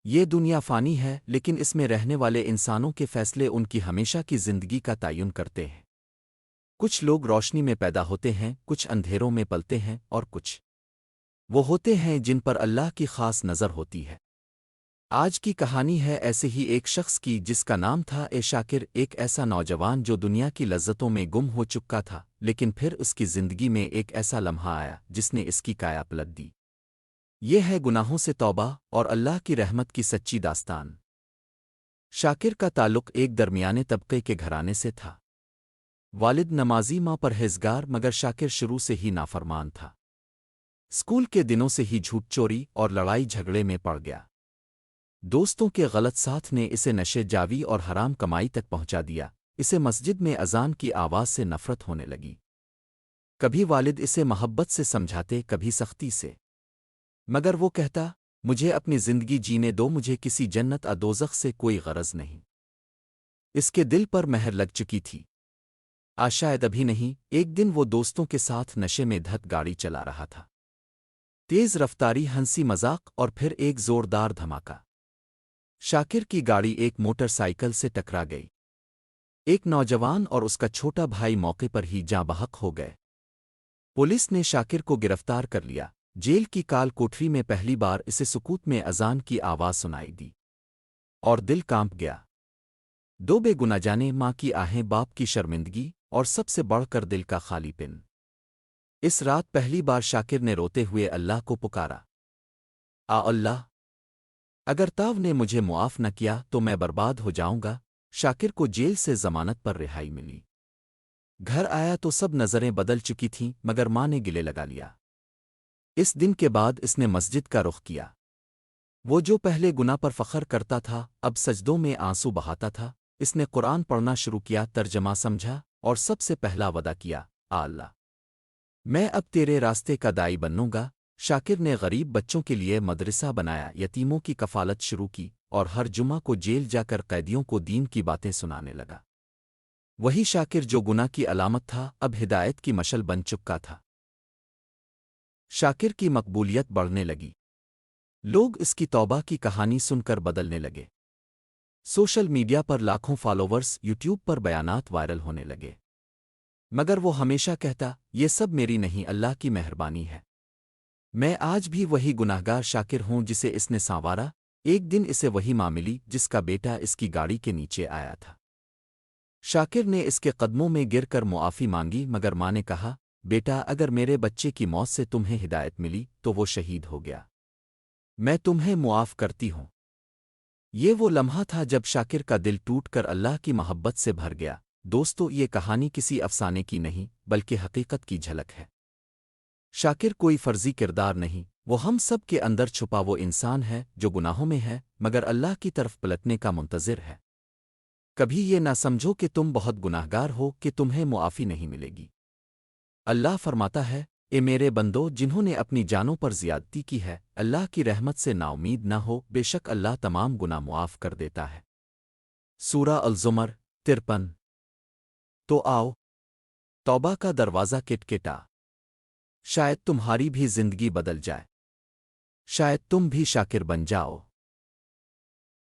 یہ دنیا فانی ہے لیکن اس میں رہنے والے انسانوں کے فیصلے ان کی ہمیشہ کی زندگی کا تعین کرتے ہیں۔ کچھ لوگ روشنی میں پیدا ہوتے ہیں، کچھ اندھیروں میں پلتے ہیں اور کچھ وہ ہوتے ہیں جن پر اللہ کی خاص نظر ہوتی ہے۔ آج کی کہانی ہے ایسے ہی ایک شخص کی جس کا نام تھا شاکر، ایک ایسا نوجوان جو دنیا کی لذتوں میں گم ہو چکا تھا، لیکن پھر اس کی زندگی میں ایک ایسا لمحہ آیا جس نے اس کی کایا پلٹ دی۔ یہ ہے گناہوں سے توبہ اور اللہ کی رحمت کی سچی داستان۔ شاکر کا تعلق ایک درمیانے طبقے کے گھرانے سے تھا۔ والد نمازی، ماں پرہیزگار، مگر شاکر شروع سے ہی نافرمان تھا۔ اسکول کے دنوں سے ہی جھوٹ چوری اور لڑائی جھگڑے میں پڑ گیا۔ دوستوں کے غلط ساتھ نے اسے نشے جاوی اور حرام کمائی تک پہنچا دیا۔ اسے مسجد میں اذان کی آواز سے نفرت ہونے لگی۔ کبھی والد اسے محبت سے سمجھاتے، کبھی سختی سے، مگر وہ کہتا، مجھے اپنی زندگی جینے دو، مجھے کسی جنت دوزخ سے کوئی غرض نہیں۔ اس کے دل پر مہر لگ چکی تھی۔ شاید ابھی نہیں، ایک دن وہ دوستوں کے ساتھ نشے میں دھت گاڑی چلا رہا تھا۔ تیز رفتاری، ہنسی مذاق اور پھر ایک زوردار دھماکہ۔ شاکر کی گاڑی ایک موٹر سائیکل سے ٹکرا گئی۔ ایک نوجوان اور اس کا چھوٹا بھائی موقع پر ہی جاں بحق ہو گئے۔ پولیس نے شاکر کو گرفتار کر لیا۔ جیل کی کال کوٹری میں پہلی بار اسے سکوت میں اذان کی آواز سنائی دی اور دل کانپ گیا۔ دو بے گناہ جانے، ماں کی آہیں، باپ کی شرمندگی اور سب سے بڑھ کر دل کا خالی پن۔ اس رات پہلی بار شاکر نے روتے ہوئے اللہ کو پکارا، اللہ، اگر تاو نے مجھے معاف نہ کیا تو میں برباد ہو جاؤں گا۔ شاکر کو جیل سے ضمانت پر رہائی ملی۔ گھر آیا تو سب نظریں بدل چکی تھیں، مگر ماں نے گلے لگا لیا۔ اس دن کے بعد اس نے مسجد کا رخ کیا۔ وہ جو پہلے گناہ پر فخر کرتا تھا، اب سجدوں میں آنسو بہاتا تھا۔ اس نے قرآن پڑھنا شروع کیا، ترجمہ سمجھا اور سب سے پہلا وعدہ کیا، اللہ، میں اب تیرے راستے کا دائی بنوں گا۔ شاکر نے غریب بچوں کے لیے مدرسہ بنایا، یتیموں کی کفالت شروع کی اور ہر جمعہ کو جیل جا کر قیدیوں کو دین کی باتیں سنانے لگا۔ وہی شاکر جو گناہ کی علامت تھا، اب ہدایت کی مشل بن چکا تھا۔ شاکر کی مقبولیت بڑھنے لگی۔ لوگ اس کی توبہ کی کہانی سن کر بدلنے لگے۔ سوشل میڈیا پر لاکھوں فالوورز، یوٹیوب پر بیانات وائرل ہونے لگے۔ مگر وہ ہمیشہ کہتا، یہ سب میری نہیں، اللہ کی مہربانی ہے۔ میں آج بھی وہی گناہگار شاکر ہوں جسے اس نے سنوارا۔ ایک دن اسے وہی ماں ملی جس کا بیٹا اس کی گاڑی کے نیچے آیا تھا۔ شاکر نے اس کے قدموں میں گر کر معافی مانگی، مگر ماں نے کہا، بیٹا، اگر میرے بچے کی موت سے تمہیں ہدایت ملی تو وہ شہید ہو گیا، میں تمہیں معاف کرتی ہوں۔ یہ وہ لمحہ تھا جب شاکر کا دل ٹوٹ کر اللہ کی محبت سے بھر گیا۔ دوستو، یہ کہانی کسی افسانے کی نہیں بلکہ حقیقت کی جھلک ہے۔ شاکر کوئی فرضی کردار نہیں، وہ ہم سب کے اندر چھپا وہ انسان ہے جو گناہوں میں ہے مگر اللہ کی طرف پلٹنے کا منتظر ہے۔ کبھی یہ نہ سمجھو کہ تم بہت گناہگار ہو کہ تمہیں معافی نہیں ملے گی۔ اللہ فرماتا ہے، اے میرے بندو جنہوں نے اپنی جانوں پر زیادتی کی ہے، اللہ کی رحمت سے نا امید نہ ہو، بے شک اللہ تمام گناہ معاف کر دیتا ہے۔ سورہ الزمر 53۔ تو آؤ، توبہ کا دروازہ کٹکٹا۔ شاید تمہاری بھی زندگی بدل جائے، شاید تم بھی شاکر بن جاؤ۔